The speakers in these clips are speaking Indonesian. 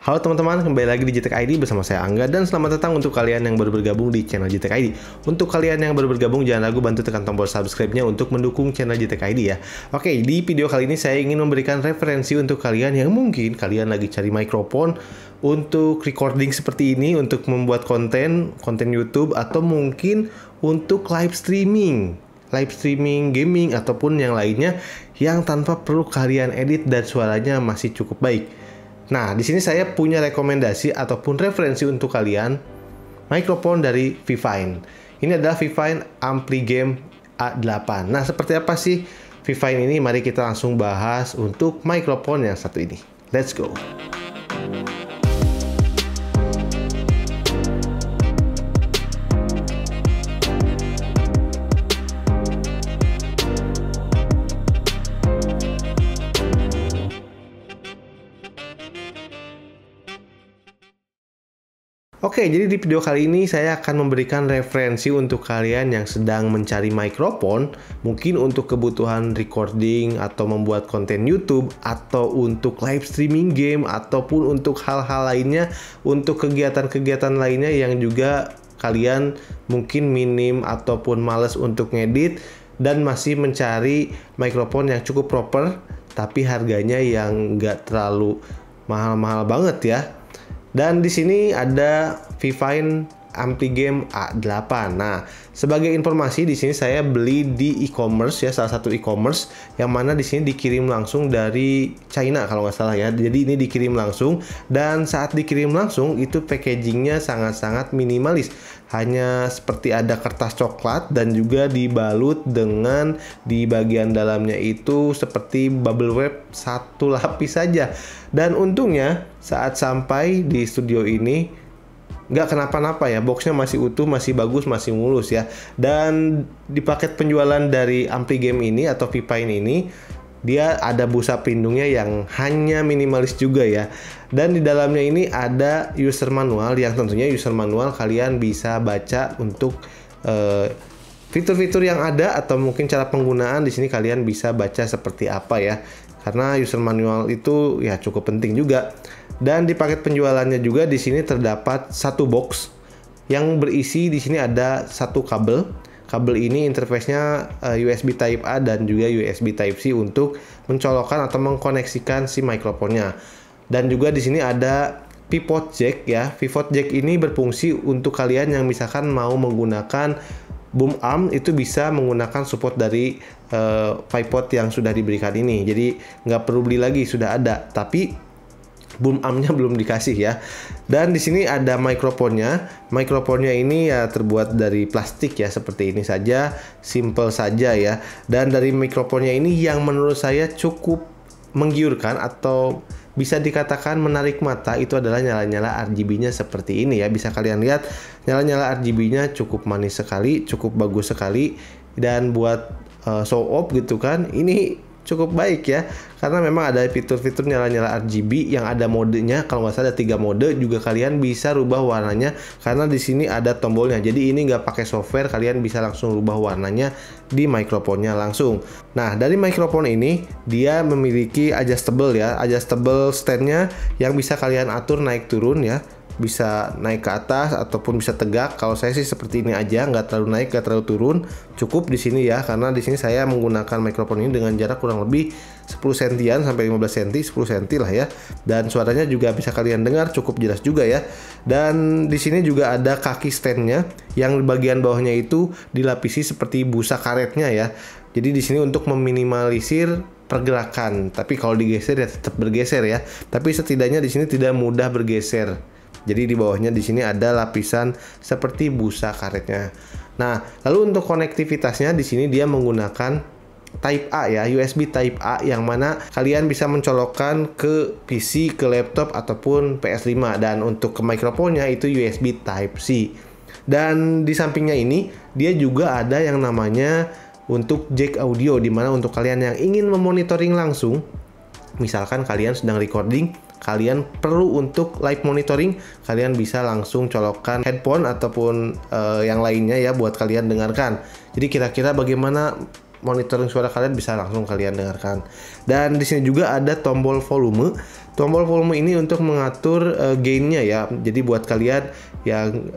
Halo teman-teman, kembali lagi di JTech ID bersama saya Angga dan selamat datang untuk kalian yang baru bergabung di channel JTech ID. Untuk kalian yang baru bergabung, jangan ragu bantu tekan tombol subscribe-nya untuk mendukung channel JTech ID ya. Oke, di video kali ini saya ingin memberikan referensi untuk kalian yang mungkin kalian lagi cari mikrofon untuk recording seperti ini, untuk membuat konten YouTube atau mungkin untuk live streaming gaming ataupun yang lainnya yang tanpa perlu kalian edit dan suaranya masih cukup baik. Nah, di sini saya punya rekomendasi ataupun referensi untuk kalian mikrofon dari Vivine. Ini adalah Vivine Ampligame A8. Nah, seperti apa sih Vivine ini? Mari kita langsung bahas untuk mikrofon yang satu ini. Let's go. Oke, jadi di video kali ini saya akan memberikan referensi untuk kalian yang sedang mencari mikrofon, mungkin untuk kebutuhan recording atau membuat konten YouTube, atau untuk live streaming game, ataupun untuk hal-hal lainnya, untuk kegiatan-kegiatan lainnya yang juga kalian mungkin minim ataupun males untuk ngedit dan masih mencari mikrofon yang cukup proper, tapi harganya yang nggak terlalu mahal-mahal banget ya. Dan di sini ada Vivine Ampligame A8. Nah, sebagai informasi di sini saya beli di e-commerce ya, salah satu e-commerce yang mana di sini dikirim langsung dari China kalau nggak salah ya. Jadi ini dikirim langsung dan saat dikirim langsung itu packagingnya sangat-sangat minimalis. Hanya seperti ada kertas coklat dan juga dibalut dengan di bagian dalamnya itu seperti bubble wrap satu lapis saja. Dan untungnya saat sampai di studio ini nggak kenapa-napa ya, boxnya masih utuh, masih bagus, masih mulus ya. Dan di paket penjualan dari Ampligame ini atau Vivine ini dia ada busa pelindungnya yang hanya minimalis juga ya. Dan di dalamnya ini ada user manual yang tentunya user manual kalian bisa baca untuk fitur-fitur yang ada atau mungkin cara penggunaan. Di sini kalian bisa baca seperti apa ya. Karena user manual itu ya cukup penting juga. Dan di paket penjualannya juga di sini terdapat satu box yang berisi di sini ada satu kabel. Kabel ini interface-nya USB Type A dan juga USB Type C untuk mencolokkan atau mengkoneksikan si mikrofonnya. Dan juga di sini ada pivot jack ya. Pivot jack ini berfungsi untuk kalian yang misalkan mau menggunakan boom arm, itu bisa menggunakan support dari pivot yang sudah diberikan ini. Jadi nggak perlu beli lagi, sudah ada. Tapi boom armnya belum dikasih ya. Dan di sini ada mikrofonnya. Mikrofonnya ini ya terbuat dari plastik ya, seperti ini saja, simple saja ya. Dan dari mikrofonnya ini yang menurut saya cukup menggiurkan atau bisa dikatakan menarik mata itu adalah nyala-nyala RGB-nya seperti ini ya. Bisa kalian lihat nyala-nyala RGB-nya cukup manis sekali, cukup bagus sekali. Dan buat show off gitu kan, ini cukup baik ya, karena memang ada fitur-fitur nyala-nyala RGB yang ada modenya. Kalau nggak salah ada 3 mode, juga kalian bisa rubah warnanya karena di sini ada tombolnya. Jadi ini nggak pakai software, kalian bisa langsung rubah warnanya di mikrofonnya langsung. Nah, dari mikrofon ini dia memiliki adjustable ya, adjustable standnya yang bisa kalian atur naik turun ya. Bisa naik ke atas ataupun bisa tegak. Kalau saya sih seperti ini aja, nggak terlalu naik, nggak terlalu turun, cukup di sini ya. Karena di sini saya menggunakan mikrofon ini dengan jarak kurang lebih 10 sentian sampai 15 cm, 10 cm lah ya. Dan suaranya juga bisa kalian dengar cukup jelas juga ya. Dan di sini juga ada kaki standnya yang bagian bawahnya itu dilapisi seperti busa karetnya ya. Jadi di sini untuk meminimalisir pergerakan. Tapi kalau digeser ya tetap bergeser ya. Tapi setidaknya di sini tidak mudah bergeser. Jadi di bawahnya di sini ada lapisan seperti busa karetnya. Nah, lalu untuk konektivitasnya di sini dia menggunakan Type A ya, USB Type A yang mana kalian bisa mencolokkan ke PC, ke laptop ataupun PS5. Dan untuk ke mikrofonnya itu USB Type C. Dan di sampingnya ini dia juga ada yang namanya untuk jack audio, dimana untuk kalian yang ingin memonitoring langsung, misalkan kalian sedang recording, kalian perlu untuk live monitoring, kalian bisa langsung colokkan headphone ataupun yang lainnya ya buat kalian dengarkan. Jadi kira-kira bagaimana monitoring suara kalian bisa langsung kalian dengarkan. Dan di sini juga ada tombol volume. Tombol volume ini untuk mengatur gainnya ya. Jadi buat kalian yang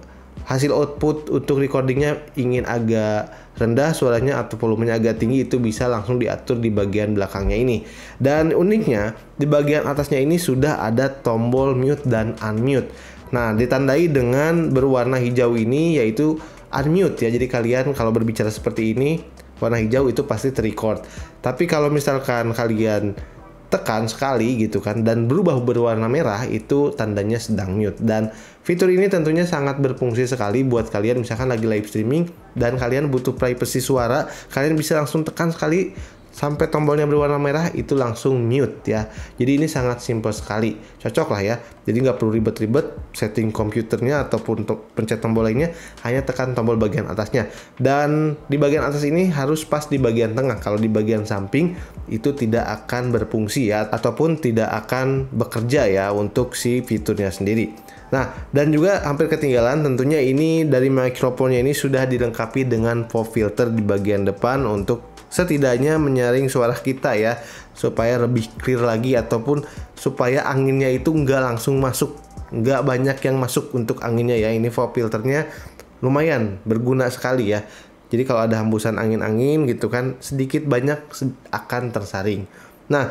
hasil output untuk recordingnya ingin agak rendah suaranya atau volumenya agak tinggi, itu bisa langsung diatur di bagian belakangnya ini. Dan uniknya di bagian atasnya ini sudah ada tombol mute dan unmute. Nah, ditandai dengan berwarna hijau ini yaitu unmute ya. Jadi kalian kalau berbicara seperti ini warna hijau itu pasti terrecord. Tapi kalau misalkan kalian tekan sekali gitu kan dan berubah berwarna merah, itu tandanya sedang mute. Dan fitur ini tentunya sangat berfungsi sekali buat kalian misalkan lagi live streaming dan kalian butuh privacy suara, kalian bisa langsung tekan sekali sampai tombolnya berwarna merah, itu langsung mute ya. Jadi ini sangat simple sekali, cocok lah ya. Jadi nggak perlu ribet-ribet setting komputernya ataupun pencet tombol lainnya, hanya tekan tombol bagian atasnya. Dan di bagian atas ini harus pas di bagian tengah. Kalau di bagian samping itu tidak akan berfungsi ya, ataupun tidak akan bekerja ya untuk si fiturnya sendiri. Nah, dan juga hampir ketinggalan tentunya ini dari mikrofonnya ini sudah dilengkapi dengan pop filter di bagian depan untuk setidaknya menyaring suara kita ya, supaya lebih clear lagi, ataupun supaya anginnya itu nggak langsung masuk, nggak banyak yang masuk untuk anginnya ya. Ini pop filternya lumayan berguna sekali ya. Jadi kalau ada hembusan angin-angin gitu kan, sedikit banyak akan tersaring. Nah,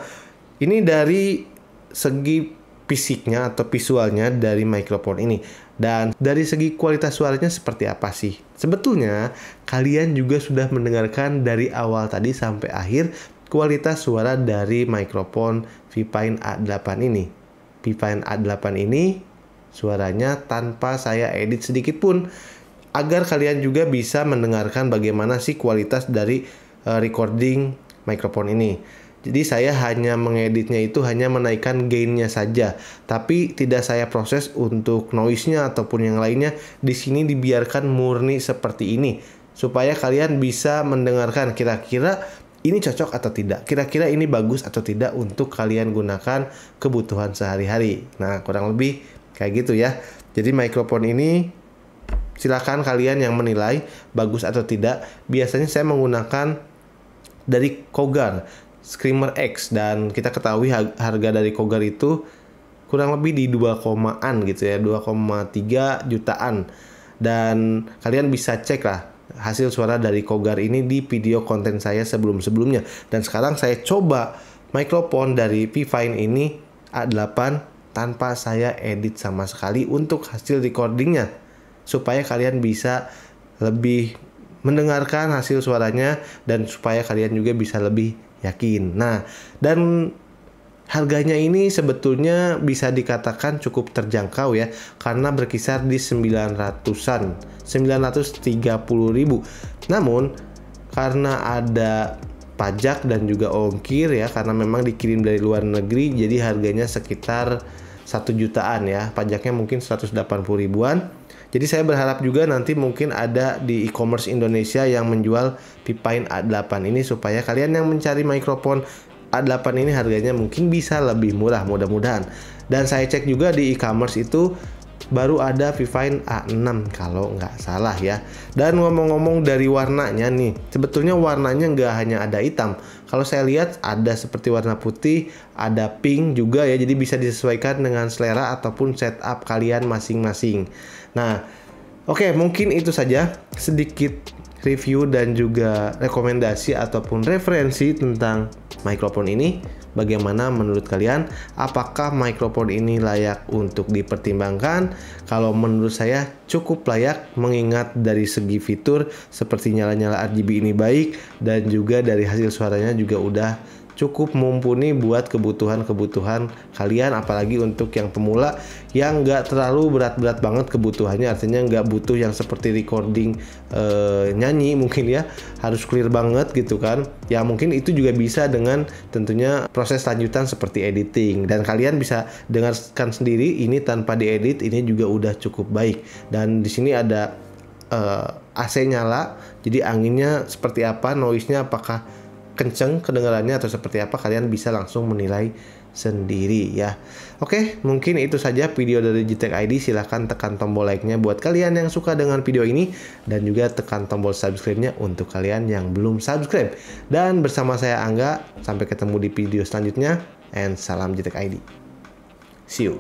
ini dari segi fisiknya atau visualnya dari mikrofon ini. Dan dari segi kualitas suaranya seperti apa sih? Sebetulnya kalian juga sudah mendengarkan dari awal tadi sampai akhir kualitas suara dari mikrofon V-Pine A8 ini. V-Pine A8 ini suaranya tanpa saya edit sedikit pun, agar kalian juga bisa mendengarkan bagaimana sih kualitas dari recording mikrofon ini. Jadi saya hanya mengeditnya itu hanya menaikkan gainnya saja, tapi tidak saya proses untuk noise-nya ataupun yang lainnya. Di sini dibiarkan murni seperti ini supaya kalian bisa mendengarkan kira-kira ini cocok atau tidak, kira-kira ini bagus atau tidak untuk kalian gunakan kebutuhan sehari-hari. Nah, kurang lebih kayak gitu ya. Jadi mikrofon ini silakan kalian yang menilai bagus atau tidak. Biasanya saya menggunakan dari Cougar Screamer X, dan kita ketahui harga dari Cougar itu kurang lebih di 2,an gitu ya, 2,3 jutaan. Dan kalian bisa cek lah hasil suara dari Cougar ini di video konten saya sebelum-sebelumnya. Dan sekarang saya coba mikrofon dari V-Pine ini A8 tanpa saya edit sama sekali untuk hasil recordingnya, supaya kalian bisa lebih mendengarkan hasil suaranya dan supaya kalian juga bisa lebih yakin. Nah, dan harganya ini sebetulnya bisa dikatakan cukup terjangkau ya, karena berkisar di 900-an, 930.000. Namun karena ada pajak dan juga ongkir ya, karena memang dikirim dari luar negeri, jadi harganya sekitar 1 jutaan ya. Pajaknya mungkin 180 ribuan. Jadi saya berharap juga nanti mungkin ada di e-commerce Indonesia yang menjual V-Pine A8 ini, supaya kalian yang mencari mikrofon A8 ini harganya mungkin bisa lebih murah, mudah-mudahan. Dan saya cek juga di e-commerce itu baru ada V-Pine A6 kalau nggak salah ya. Dan ngomong-ngomong dari warnanya nih, sebetulnya warnanya nggak hanya ada hitam. Kalau saya lihat ada seperti warna putih, ada pink juga ya. Jadi bisa disesuaikan dengan selera ataupun setup kalian masing-masing. Nah, oke, mungkin itu saja sedikit review dan juga rekomendasi ataupun referensi tentang mikrofon ini. Bagaimana menurut kalian? Apakah mikrofon ini layak untuk dipertimbangkan? Kalau menurut saya cukup layak, mengingat dari segi fitur seperti nyala-nyala RGB ini baik, dan juga dari hasil suaranya juga udah cukup mumpuni buat kebutuhan-kebutuhan kalian, apalagi untuk yang pemula yang nggak terlalu berat-berat banget kebutuhannya, artinya nggak butuh yang seperti recording nyanyi mungkin ya, harus clear banget gitu kan ya. Mungkin itu juga bisa dengan tentunya proses lanjutan seperti editing, dan kalian bisa dengarkan sendiri ini tanpa diedit, ini juga udah cukup baik. Dan di sini ada AC nyala, jadi anginnya seperti apa, noise-nya apakah kenceng kedengarannya atau seperti apa, kalian bisa langsung menilai sendiri ya. Oke, mungkin itu saja video dari GTEK ID. Silahkan tekan tombol like-nya buat kalian yang suka dengan video ini, dan juga tekan tombol subscribe-nya untuk kalian yang belum subscribe. Dan bersama saya Angga, sampai ketemu di video selanjutnya, and salam GTEK ID. See you.